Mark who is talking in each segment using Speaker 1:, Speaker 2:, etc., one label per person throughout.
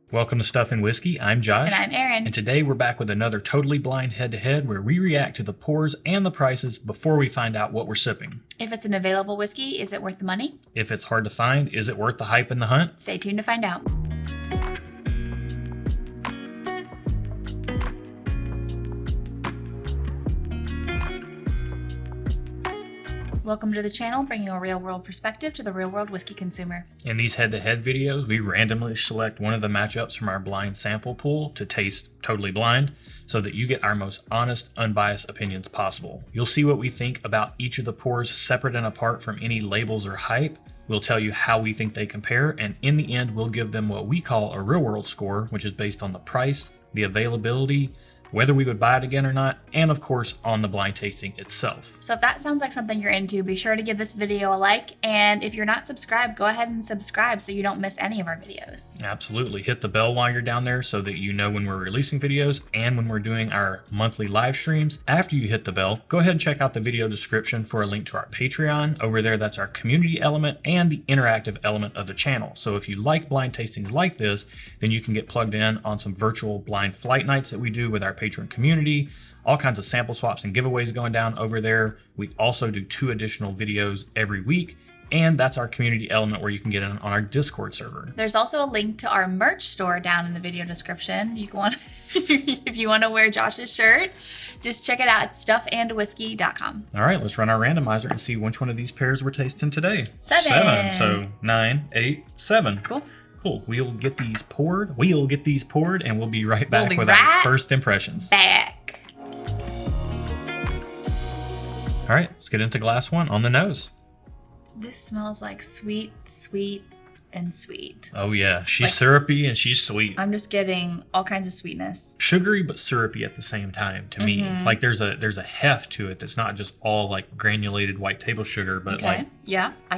Speaker 1: Welcome to Stuff and Whiskey. I'm Josh.
Speaker 2: And I'm Erin.
Speaker 1: And today we're back with another totally blind head-to-head where we react to the pours and the prices before we find out what we're sipping.
Speaker 2: If it's an available whiskey, is it worth the money?
Speaker 1: If it's hard to find, is it worth the hype and the hunt?
Speaker 2: Stay tuned to find out. Welcome to the channel, bringing a real-world perspective to the real-world whiskey consumer.
Speaker 1: In these head-to-head videos, we randomly select one of the matchups from our blind sample pool to taste totally blind so that you get our most honest, unbiased opinions possible. You'll see what we think about each of the pours separate and apart from any labels or hype. We'll tell you how we think they compare, and in the end, we'll give them what we call a real-world score, which is based on the price, the availability, whether we would buy it again or not, and of course on the blind tasting itself.
Speaker 2: So if that sounds like something you're into, be sure to give this video a like, and if you're not subscribed, go ahead and subscribe so you don't miss any of our videos.
Speaker 1: Absolutely. Hit the bell while you're down there so that you know when we're releasing videos and when we're doing our monthly live streams. After you hit the bell, go ahead and check out the video description for a link to our Patreon. Over there, that's our community element and the interactive element of the channel. So if you like blind tastings like this, then you can get plugged in on some virtual blind flight nights that we do with our patron community, all kinds of sample swaps and giveaways going down over there. We also do 2 additional videos every week, and that's our community element where you can get in on our Discord server.
Speaker 2: There's also a link to our merch store down in the video description. You can if you want to wear Josh's shirt, just check it out at stuffandwhiskey.com.
Speaker 1: All right, let's run our randomizer and see which one of these pairs we're tasting today.
Speaker 2: 7.
Speaker 1: So 9, 8, 7.
Speaker 2: Cool.
Speaker 1: Cool. We'll get these poured, and we'll be right back with
Speaker 2: our
Speaker 1: first impressions.
Speaker 2: Back.
Speaker 1: All right, let's get into glass 1 on the nose.
Speaker 2: This smells like sweet, sweet, and sweet.
Speaker 1: Oh yeah, she's syrupy and she's sweet.
Speaker 2: I'm just getting all kinds of sweetness.
Speaker 1: Sugary but syrupy at the same time to me. Like there's a heft to it that's not just all like granulated white table sugar, but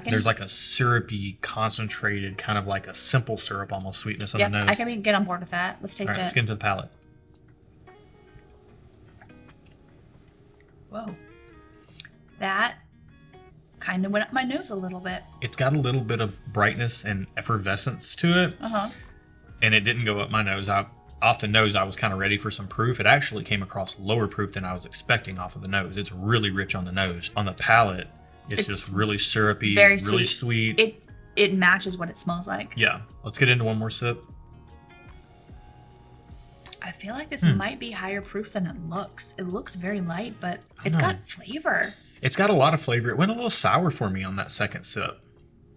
Speaker 1: there's like a syrupy, concentrated, kind of like a simple syrup almost sweetness on the nose.
Speaker 2: I can get on board with that. Let's taste it.
Speaker 1: Let's get into the palate.
Speaker 2: Whoa. That kind of went up my nose a little bit.
Speaker 1: It's got a little bit of brightness and effervescence to it. And it didn't go up my nose. Off the nose, I was kind of ready for some proof. It actually came across lower proof than I was expecting off of the nose. It's really rich on the nose. On the palate, it's just really syrupy, really sweet.
Speaker 2: It matches what it smells like.
Speaker 1: Yeah. Let's get into one more sip.
Speaker 2: I feel like this might be higher proof than it looks. It looks very light, but it's got flavor.
Speaker 1: It's got a lot of flavor. It went a little sour for me on that second sip.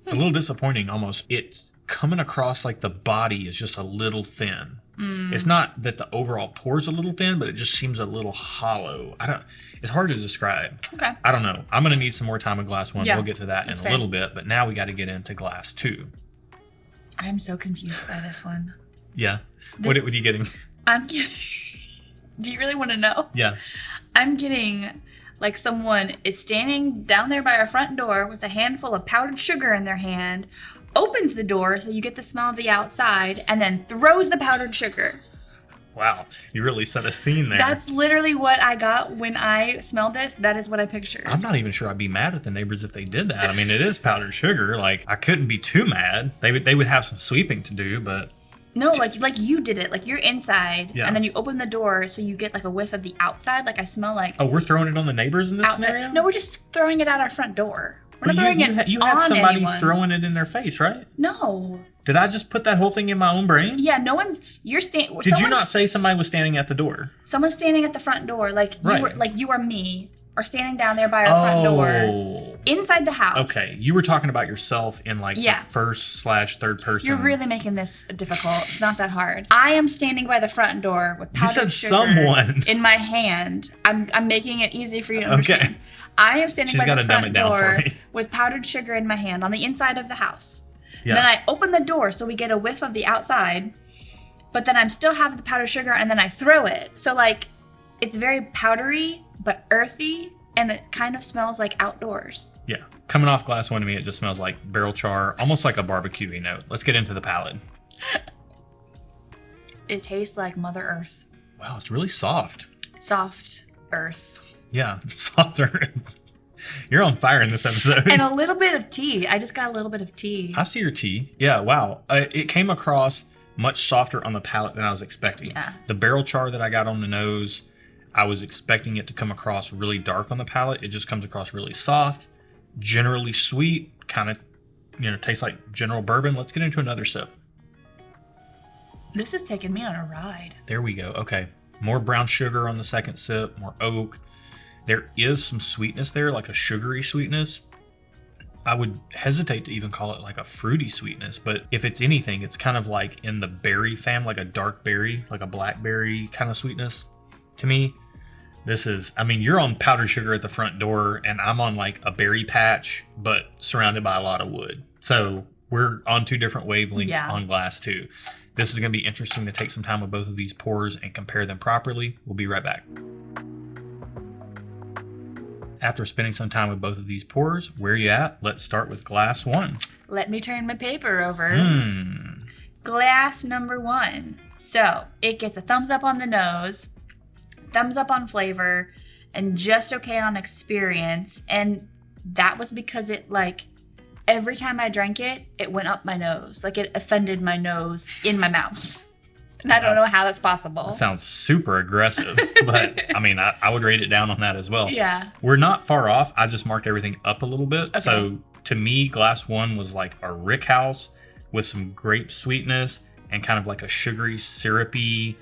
Speaker 1: A little disappointing almost. It's coming across like the body is just a little thin. It's not that the overall pour's a little thin, but it just seems a little hollow. It's hard to describe.
Speaker 2: Okay.
Speaker 1: I don't know. I'm going to need some more time with glass 1. We'll get to that in a little bit, but now we got to get into glass 2.
Speaker 2: I'm so confused by this one.
Speaker 1: Yeah. What are you getting?
Speaker 2: Do you really want to know?
Speaker 1: Yeah.
Speaker 2: I'm getting like someone is standing down there by our front door with a handful of powdered sugar in their hand, opens the door so you get the smell of the outside, and then throws the powdered sugar.
Speaker 1: Wow, you really set a scene there.
Speaker 2: That's literally what I got when I smelled this. That is what I pictured.
Speaker 1: I'm not even sure I'd be mad at the neighbors if they did that. I mean, it is powdered sugar. Like, I couldn't be too mad. They would have some sweeping to do, but...
Speaker 2: No, like you did it. Like you're inside, and then you open the door so you get like a whiff of the outside. Like I smell like...
Speaker 1: Oh, we're throwing it on the neighbors in this scenario?
Speaker 2: No, we're just throwing it out our front door. We're not throwing it
Speaker 1: you
Speaker 2: on
Speaker 1: had somebody
Speaker 2: anyone.
Speaker 1: throwing it in their face, right?
Speaker 2: No.
Speaker 1: Did I just put that whole thing in my own brain?
Speaker 2: Yeah, no one's...
Speaker 1: Did you not say somebody was standing at the door?
Speaker 2: Someone's standing at the front door, like you or me, or standing down there by our front door. Inside the house.
Speaker 1: Okay, you were talking about yourself in like the first/third person.
Speaker 2: You're really making this difficult. It's not that hard. I am standing by the front door with powdered sugar
Speaker 1: someone
Speaker 2: in my hand. I'm making it easy for you to understand. Okay. I am standing by the front door with powdered sugar in my hand on the inside of the house. Yeah. Then I open the door so we get a whiff of the outside, but then I'm still having the powdered sugar and then I throw it. So like, it's very powdery but earthy, and it kind of smells like outdoors.
Speaker 1: Yeah. Coming off glass 1 to me, it just smells like barrel char, almost like a barbecue-y note. Let's get into the palate.
Speaker 2: It tastes like Mother Earth.
Speaker 1: Wow, it's really soft.
Speaker 2: Soft earth.
Speaker 1: Yeah, soft earth. You're on fire in this episode.
Speaker 2: And a little bit of tea. I just got a little bit of tea.
Speaker 1: I see your tea. Yeah, wow. It came across much softer on the palate than I was expecting.
Speaker 2: Yeah.
Speaker 1: The barrel char that I got on the nose, I was expecting it to come across really dark on the palate. It just comes across really soft, generally sweet, kind of, tastes like general bourbon. Let's get into another sip.
Speaker 2: This is taking me on a ride.
Speaker 1: There we go. Okay. More brown sugar on the second sip, more oak. There is some sweetness there, like a sugary sweetness. I would hesitate to even call it like a fruity sweetness, but if it's anything, it's kind of like in the berry fam, like a dark berry, like a blackberry kind of sweetness to me. This is, you're on powdered sugar at the front door and I'm on like a berry patch, but surrounded by a lot of wood. So we're on 2 different wavelengths on glass 2. This is going to be interesting to take some time with both of these pours and compare them properly. We'll be right back. After spending some time with both of these pours, where are you at? Let's start with glass 1.
Speaker 2: Let me turn my paper over. Glass number 1. So it gets a thumbs up on the nose, thumbs up on flavor, and just okay on experience. And that was because it, like, every time I drank it, it went up my nose. Like, it offended my nose in my mouth. And I don't know how that's possible.
Speaker 1: That sounds super aggressive, but I would rate it down on that as well.
Speaker 2: Yeah.
Speaker 1: We're not far off. I just marked everything up a little bit.
Speaker 2: Okay.
Speaker 1: So to me, glass 1 was like a rick house with some grape sweetness and kind of like a sugary, syrupy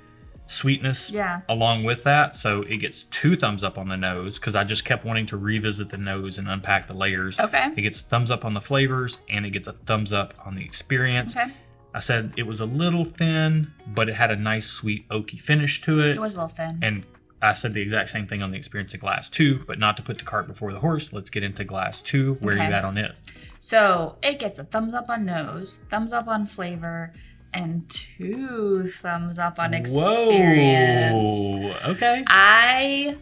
Speaker 1: sweetness along with that. So it gets 2 thumbs up on the nose because I just kept wanting to revisit the nose and unpack the layers.
Speaker 2: Okay.
Speaker 1: It gets thumbs up on the flavors and it gets a thumbs up on the experience.
Speaker 2: Okay.
Speaker 1: I said it was a little thin, but it had a nice, sweet, oaky finish to it.
Speaker 2: It was a little thin.
Speaker 1: And I said the exact same thing on the experience of glass 2, but not to put the cart before the horse. Let's get into glass 2. Where are you at on it?
Speaker 2: So it gets a thumbs up on nose, thumbs up on flavor, and 2 thumbs up on experience.
Speaker 1: Whoa. Okay.
Speaker 2: I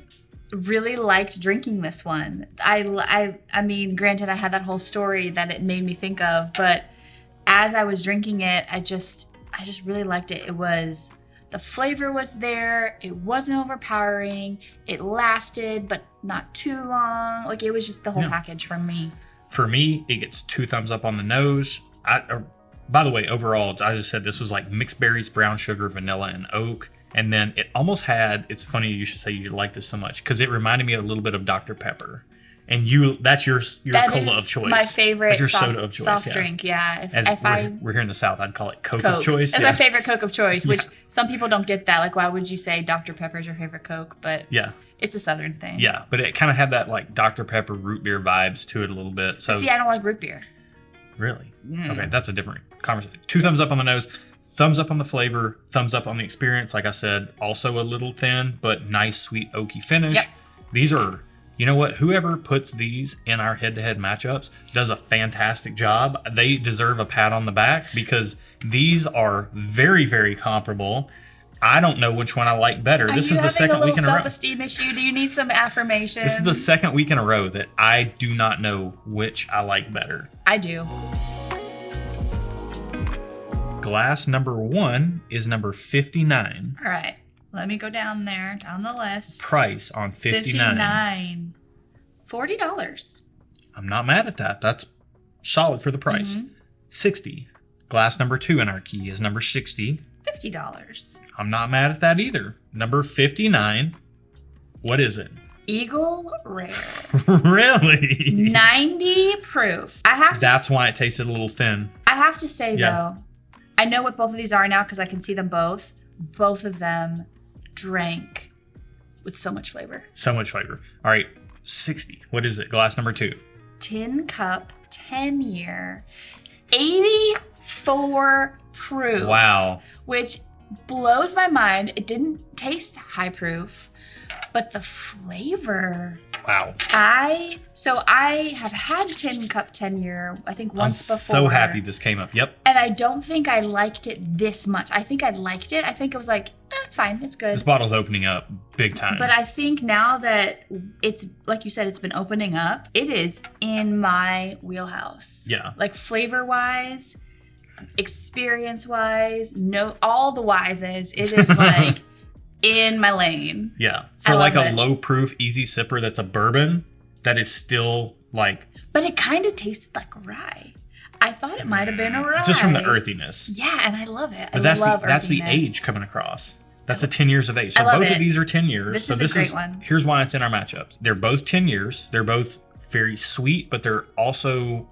Speaker 2: really liked drinking this one. I mean, granted, I had that whole story that it made me think of, but as I was drinking it, I just really liked it. The flavor was there. It wasn't overpowering. It lasted, but not too long. Like, it was just the whole package for me.
Speaker 1: For me, it gets 2 thumbs up on the nose. By the way, overall, I just said this was like mixed berries, brown sugar, vanilla, and oak. And then it almost had, it's funny you should say you like this so much, because it reminded me a little bit of Dr. Pepper. And that's your cola of choice.
Speaker 2: My favorite
Speaker 1: that's your soda of choice,
Speaker 2: soft drink, yeah.
Speaker 1: We're here in the South, I'd call it Coke of choice.
Speaker 2: It's my favorite Coke of choice, which some people don't get that. Like, why would you say Dr. Pepper is your favorite Coke? But it's a Southern thing.
Speaker 1: Yeah, but it kind of had that like Dr. Pepper root beer vibes to it a little bit. So
Speaker 2: see, I don't like root beer.
Speaker 1: Really? Okay, that's a different conversation. 2 thumbs up on the nose, thumbs up on the flavor, thumbs up on the experience. Like I said, also a little thin, but nice, sweet, oaky finish.
Speaker 2: Yep.
Speaker 1: These are... You know what? Whoever puts these in our head-to-head matchups does a fantastic job. They deserve a pat on the back because these are very, very comparable. I don't know which one I like better. This is the second week in a row.
Speaker 2: Self-esteem issue? Do you need some affirmation?
Speaker 1: This is the second week in a row that I do not know which I like better.
Speaker 2: I do.
Speaker 1: Glass number 1 is number 59.
Speaker 2: All right. Let me go down the list.
Speaker 1: Price on 59.
Speaker 2: $40.
Speaker 1: I'm not mad at that. That's solid for the price. 60. Glass number 2 in our key is number 60.
Speaker 2: $50.
Speaker 1: I'm not mad at that either. Number 59. What is it?
Speaker 2: Eagle Rare.
Speaker 1: Really?
Speaker 2: 90 proof.
Speaker 1: That's why it tasted a little thin.
Speaker 2: I have to say, though, I know what both of these are now because I can see them both. Both of them drank with so much flavor.
Speaker 1: So much flavor. All right, 60. What is it? Glass number 2.
Speaker 2: Tin cup, 10 year, 84 proof.
Speaker 1: Wow.
Speaker 2: Which blows my mind. It didn't taste high proof, but the flavor.
Speaker 1: Wow.
Speaker 2: I have had Tin Cup 10 year, I think once before.
Speaker 1: I'm so happy this came up. Yep.
Speaker 2: And I don't think I liked it this much. I think I liked it. I think it was like, it's fine. It's good.
Speaker 1: This bottle's opening up big time.
Speaker 2: But I think now that it's, like you said, it's been opening up, it is in my wheelhouse.
Speaker 1: Yeah.
Speaker 2: Like flavor-wise, experience-wise, all the wises. It is like... in my lane.
Speaker 1: Yeah. For like a low proof, easy sipper that's a bourbon, that is still like...
Speaker 2: But it kind of tasted like rye. I thought it might have been a rye.
Speaker 1: Just from the earthiness.
Speaker 2: Yeah, and I love it.
Speaker 1: But that's the age coming across. That's the 10 years of age. So both of these are 10 years.
Speaker 2: This is a great one.
Speaker 1: Here's why it's in our matchups. They're both 10 years. They're both very sweet, but they're also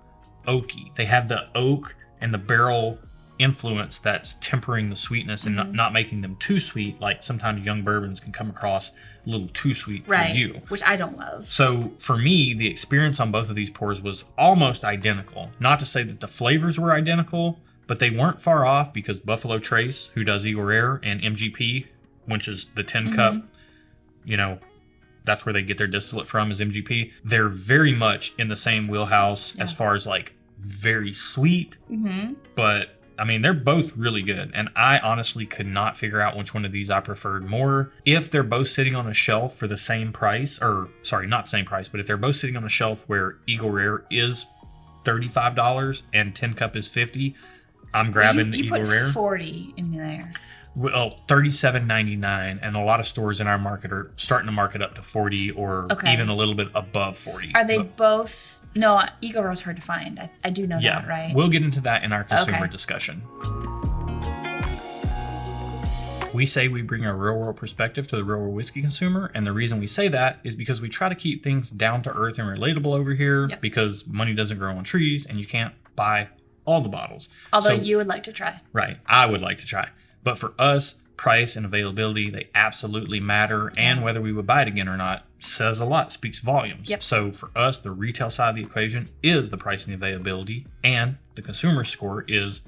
Speaker 1: oaky. They have the oak and the barrel influence that's tempering the sweetness and not making them too sweet. Like sometimes young bourbons can come across a little too sweet for you.
Speaker 2: Which I don't love.
Speaker 1: So for me, the experience on both of these pours was almost identical. Not to say that the flavors were identical, but they weren't far off because Buffalo Trace, who does Eagle Rare, and MGP, which is the 10 cup, you know, that's where they get their distillate from, is MGP. They're very much in the same wheelhouse as far as like very sweet, but I mean, they're both really good. And I honestly could not figure out which one of these I preferred more. If they're both sitting on a shelf for the same price, or sorry, not same price, but if they're both sitting on a shelf where Eagle Rare is $35 and 10 cup is $50, I'm grabbing the Eagle Rare.
Speaker 2: You put $40 in there.
Speaker 1: Well, $37.99, and a lot of stores in our market are starting to mark it up to $40 or even a little bit above $40.
Speaker 2: Are they both? No, Eagle Rare is hard to find. I do know that, right?
Speaker 1: We'll get into that in our consumer discussion. We say we bring a real world perspective to the real world whiskey consumer, and the reason we say that is because we try to keep things down to earth and relatable over here because money doesn't grow on trees and you can't buy all the bottles.
Speaker 2: Although you would like to try.
Speaker 1: Right. I would like to try. But for us, price and availability, they absolutely matter. And whether we would buy it again or not says a lot, speaks volumes. So for us, the retail side of the equation is the price and the availability. And the consumer score is,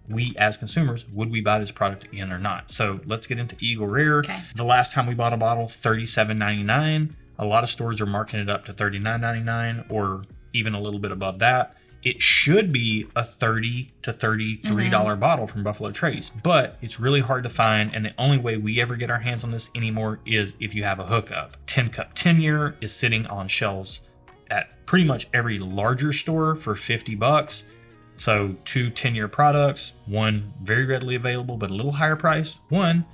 Speaker 1: we as consumers, would we buy this product again or not? So let's get into Eagle Rare. The last time we bought a bottle, $37.99. A lot of stores are marking it up to $39.99 or even a little bit above that. It should be a $30 to $33 bottle from Buffalo Trace, but it's really hard to find, and the only way we ever get our hands on this anymore is if you have a hookup. 10 cup 10 year is sitting on shelves at pretty much every larger store for $50. So 2 10-year products, one very readily available but a little higher price, one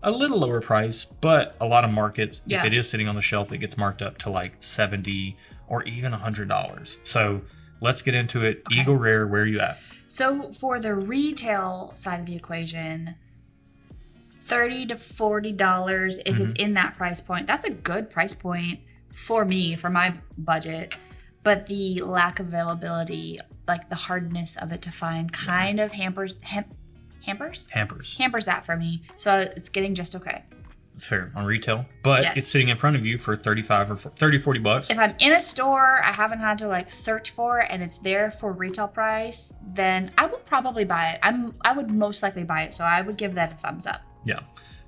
Speaker 1: a little lower price, but a lot of markets, if it is sitting on the shelf, it gets marked up to like $70 or even $100. So let's get into it. Eagle Rare, where are you at?
Speaker 2: So for the retail side of the equation, $30 to $40 if it's in that price point. That's a good price point for me, for my budget. But the lack of availability, like the hardness of it to find, kind of hampers that for me. So it's getting just okay.
Speaker 1: It's fair on retail, but it's sitting in front of you for $35 or $40.
Speaker 2: If I'm in a store, I haven't had to like search for it, and it's there for retail price, then I will probably buy it. I would most likely buy it, so I would give that a thumbs up.
Speaker 1: Yeah,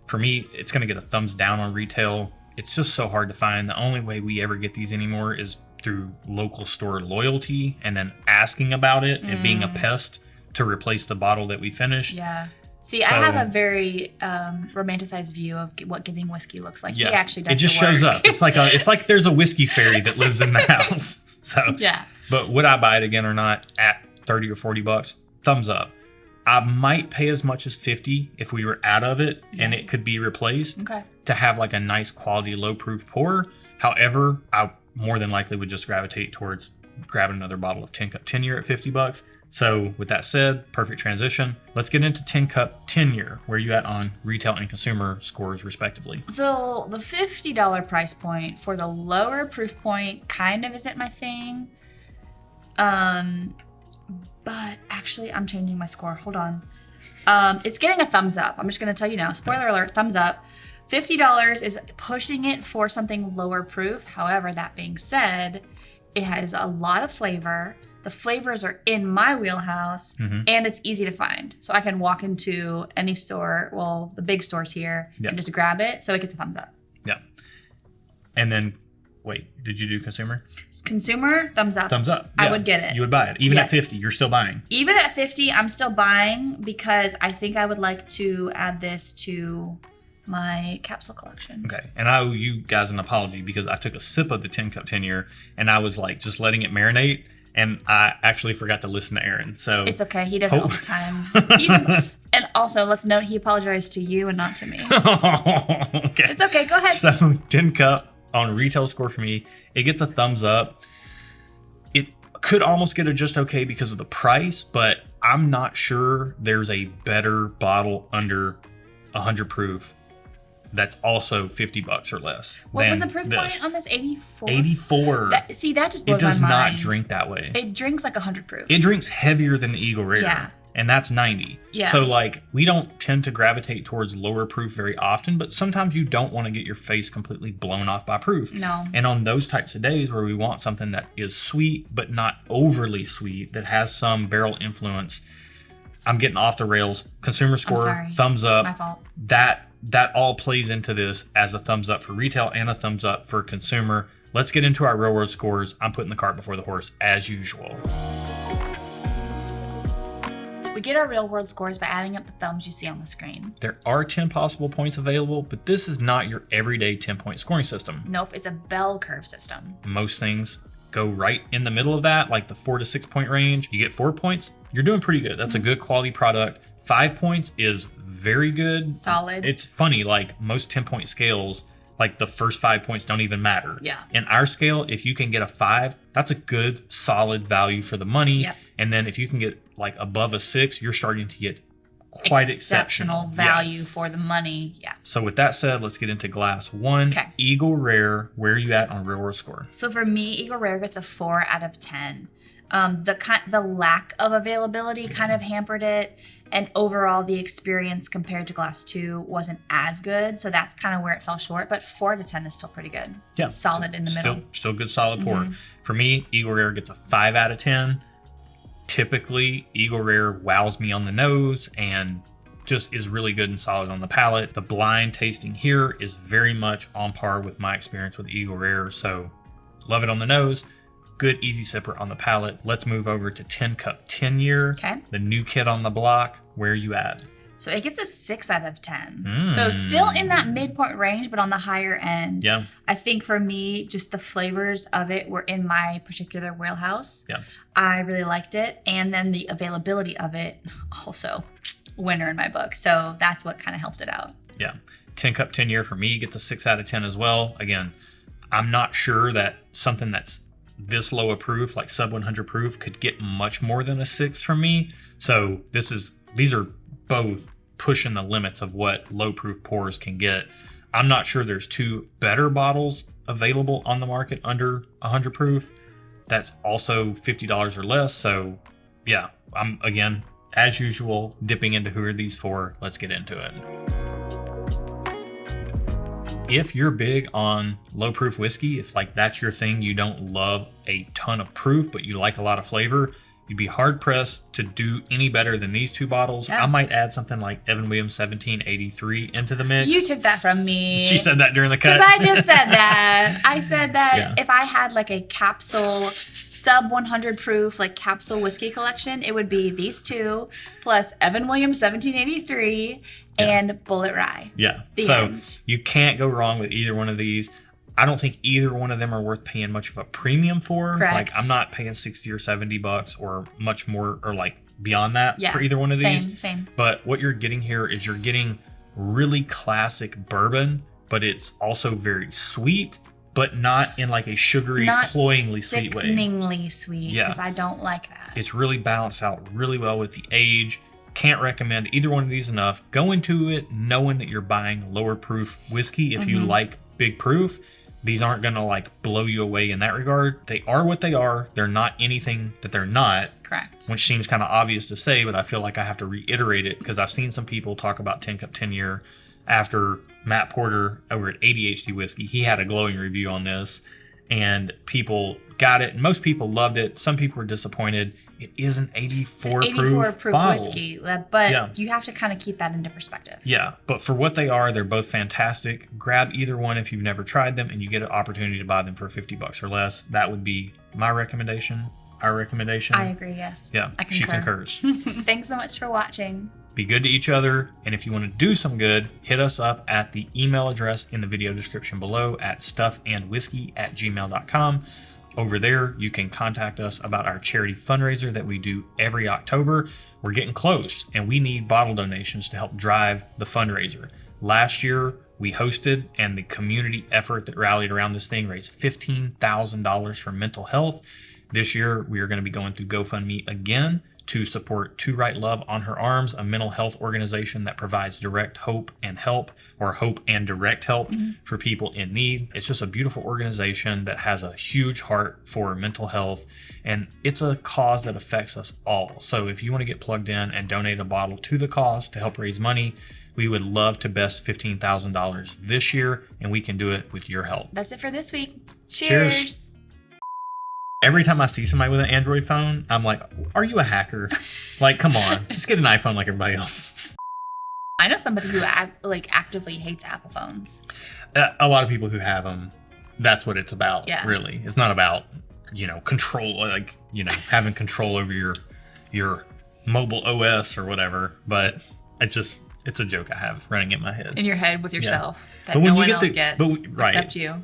Speaker 1: for me, it's gonna get a thumbs down on retail. It's just so hard to find. The only way we ever get these anymore is through local store loyalty, and then asking about it and being a pest to replace the bottle that we finished.
Speaker 2: Yeah. See, I have a very romanticized view of what giving whiskey looks like. He actually does.
Speaker 1: It just shows up. It's like there's a whiskey fairy that lives in the house. So But would I buy it again or not at $30 or $40? Thumbs up. I might pay as much as $50 if we were out of it and it could be replaced to have like a nice quality low proof pour. However, I more than likely would just gravitate towards grabbing another bottle of 10 cup 10 year at $50. So with that said, perfect transition. Let's get into 10 cup 10 year. Where are you at on retail and consumer scores respectively?
Speaker 2: So the $50 price point for the lower proof point kind of isn't my thing. But actually I'm changing my score. Hold on. It's getting a thumbs up. I'm just going to tell you now. Spoiler alert, thumbs up. $50 is pushing it for something lower proof. However, that being said, it has a lot of flavor. The flavors are in my wheelhouse, and it's easy to find. So I can walk into any store, well, the big stores here, and just grab it. So it gets a thumbs up.
Speaker 1: Yeah. And then, wait, did you do consumer?
Speaker 2: Consumer, thumbs up.
Speaker 1: Thumbs up.
Speaker 2: I would get it.
Speaker 1: You would buy it. Even at 50, you're still buying.
Speaker 2: Even at 50, I'm still buying because I think I would like to add this to my capsule collection.
Speaker 1: Okay. And I owe you guys an apology because I took a sip of the 10 cup 10 year and I was like just letting it marinate. And I actually forgot to listen to Aaron. So
Speaker 2: it's okay. He does it all the time. And also, let's note he apologized to you and not to me.
Speaker 1: Okay.
Speaker 2: It's okay. Go ahead.
Speaker 1: So 10 cup on retail score for me, it gets a thumbs up. Could almost get a just okay because of the price, but I'm not sure there's a better bottle under 100 proof that's also $50 or less.
Speaker 2: What was the proof point on this? 84?
Speaker 1: 84.
Speaker 2: That just blows my mind.
Speaker 1: It does not drink that way.
Speaker 2: It drinks like 100 proof.
Speaker 1: It drinks heavier than the Eagle Rare.
Speaker 2: Yeah.
Speaker 1: And that's 90.
Speaker 2: Yeah.
Speaker 1: So like we don't tend to gravitate towards lower proof very often, but sometimes you don't want to get your face completely blown off by proof.
Speaker 2: No.
Speaker 1: And on those types of days where we want something that is sweet but not overly sweet, that has some barrel influence, I'm getting off the rails. Consumer score, thumbs up.
Speaker 2: My fault.
Speaker 1: That all plays into this as a thumbs up for retail and a thumbs up for consumer. Let's get into our real world scores. I'm putting the cart before the horse as usual.
Speaker 2: We get our real world scores by adding up the thumbs you see on the screen.
Speaker 1: There are 10 possible points available, but this is not your everyday 10-point scoring system.
Speaker 2: Nope, it's a bell curve system.
Speaker 1: Most things go right in the middle of that, like the 4 to 6 point range. You get 4 points, you're doing pretty good. That's a good quality product. 5 points is very good.
Speaker 2: Solid.
Speaker 1: It's funny, like most 10-point scales, like the first 5 points don't even matter.
Speaker 2: Yeah.
Speaker 1: In our scale, if you can get a 5, that's a good, solid value for the money.
Speaker 2: Yep.
Speaker 1: And then if you can get like above a 6, you're starting to get quite exceptional
Speaker 2: value for the money. Yeah. So
Speaker 1: with that said, let's get into glass 1.
Speaker 2: Okay.
Speaker 1: Eagle Rare, where are you at on real world score?
Speaker 2: So for me, Eagle Rare gets a 4 out of 10. The lack of availability kind of hampered it, and overall the experience compared to glass 2 wasn't as good, so that's kind of where it fell short, but 4 out of 10 is still pretty good.
Speaker 1: Yeah.
Speaker 2: It's solid in the middle.
Speaker 1: Still good solid pour. For me, Eagle Rare gets a 5 out of 10. Typically, Eagle Rare wows me on the nose and just is really good and solid on the palate. The blind tasting here is very much on par with my experience with Eagle Rare, so love it on the nose. Good easy sipper on the palate. Let's move over to 10 Cup 10 Year.
Speaker 2: Okay.
Speaker 1: The new kid on the block. Where are you at?
Speaker 2: So it gets a 6 out of 10. So still in that midpoint range, but on the higher end.
Speaker 1: Yeah.
Speaker 2: I think for me, just the flavors of it were in my particular wheelhouse.
Speaker 1: Yeah.
Speaker 2: I really liked it. And then the availability of it, also winner in my book. So that's what kind of helped it out.
Speaker 1: Yeah. 10 Cup 10 Year for me gets a 6 out of 10 as well. Again, I'm not sure that something that's this low a proof, like sub 100 proof, could get much more than a 6 from me. So these are both pushing the limits of what low proof pours can get. I'm not sure there's 2 better bottles available on the market under 100 proof. That's also $50 or less. So yeah, I'm again, as usual, dipping into who are these for. Let's get into it. If you're big on low proof whiskey, if like that's your thing, you don't love a ton of proof, but you like a lot of flavor, you'd be hard pressed to do any better than these 2 bottles. Yeah. I might add something like Evan Williams 1783 into the mix.
Speaker 2: You took that from me.
Speaker 1: She said that during the cut.
Speaker 2: Because I just said that. I said that if I had like a capsule sub 100 proof like capsule whiskey collection, it would be these 2 plus Evan Williams 1783 and Bullet Rye.
Speaker 1: Yeah. So you can't go wrong with either one of these. I don't think either one of them are worth paying much of a premium for.
Speaker 2: Correct.
Speaker 1: Like I'm not paying $60 or $70 or much more or like beyond that for either one of these.
Speaker 2: Same.
Speaker 1: But what you're getting here is you're getting really classic bourbon, but it's also very sweet, but not in like a sugary, cloyingly sweet way.
Speaker 2: Sickeningly sweet, because I don't like that.
Speaker 1: It's really balanced out really well with the age. Can't recommend either one of these enough. Go into it knowing that you're buying lower proof whiskey if you like big proof. These aren't going to like blow you away in that regard. They are what they are. They're not anything that they're not.
Speaker 2: Correct.
Speaker 1: Which seems kind of obvious to say, but I feel like I have to reiterate it because I've seen some people talk about 10 Cup 10 Year after Matt Porter over at ADHD Whiskey. He had a glowing review on this and people got it. Most people loved it. Some people were disappointed. It is an 84 proof bottle.
Speaker 2: Whiskey, but you have to kind of keep that into perspective.
Speaker 1: Yeah, but for what they are, they're both fantastic. Grab either one if you've never tried them and you get an opportunity to buy them for $50 or less. That would be my recommendation, our recommendation.
Speaker 2: I agree, yes.
Speaker 1: Yeah, she concurs.
Speaker 2: Thanks so much for watching.
Speaker 1: Be good to each other, and if you want to do some good, hit us up at the email address in the video description below at stuffandwhiskey@gmail.com. Over there, you can contact us about our charity fundraiser that we do every October. We're getting close, and we need bottle donations to help drive the fundraiser. Last year, we hosted, and the community effort that rallied around this thing raised $15,000 for mental health. This year, we are going to be going through GoFundMe again to support To Right Love on Her Arms, a mental health organization that provides direct hope and help, or hope and direct help for people in need. It's just a beautiful organization that has a huge heart for mental health, and it's a cause that affects us all. So if you want to get plugged in and donate a bottle to the cause to help raise money, we would love to best $15,000 this year, and we can do it with your help.
Speaker 2: That's it for this week. Cheers.
Speaker 1: Every time I see somebody with an Android phone, I'm like, are you a hacker? Like, come on, just get an iPhone like everybody else.
Speaker 2: I know somebody who actively hates Apple phones.
Speaker 1: A lot of people who have them, that's what it's about, really. It's not about, control, having control over your mobile OS or whatever, but it's a joke I have running in my head.
Speaker 2: In your head with yourself that no one else gets except you.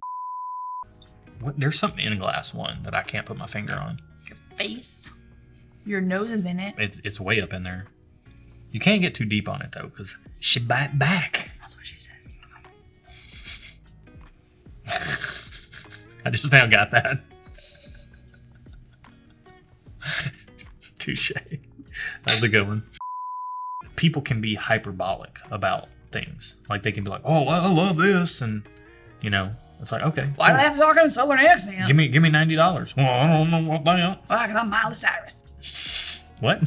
Speaker 1: There's something in glass one that I can't put my finger on.
Speaker 2: Your face. Your nose is in it.
Speaker 1: It's way up in there. You can't get too deep on it though, because she bite back.
Speaker 2: That's what she says.
Speaker 1: I just now got that. Touche. That's a good one. People can be hyperbolic about things. Like they can be like, "Oh, I love this," and it's like, okay.
Speaker 2: Why do they have to talk in a Southern accent?
Speaker 1: Give me $90. Well, I don't know what that.
Speaker 2: Well, because I'm Miley Cyrus.
Speaker 1: What?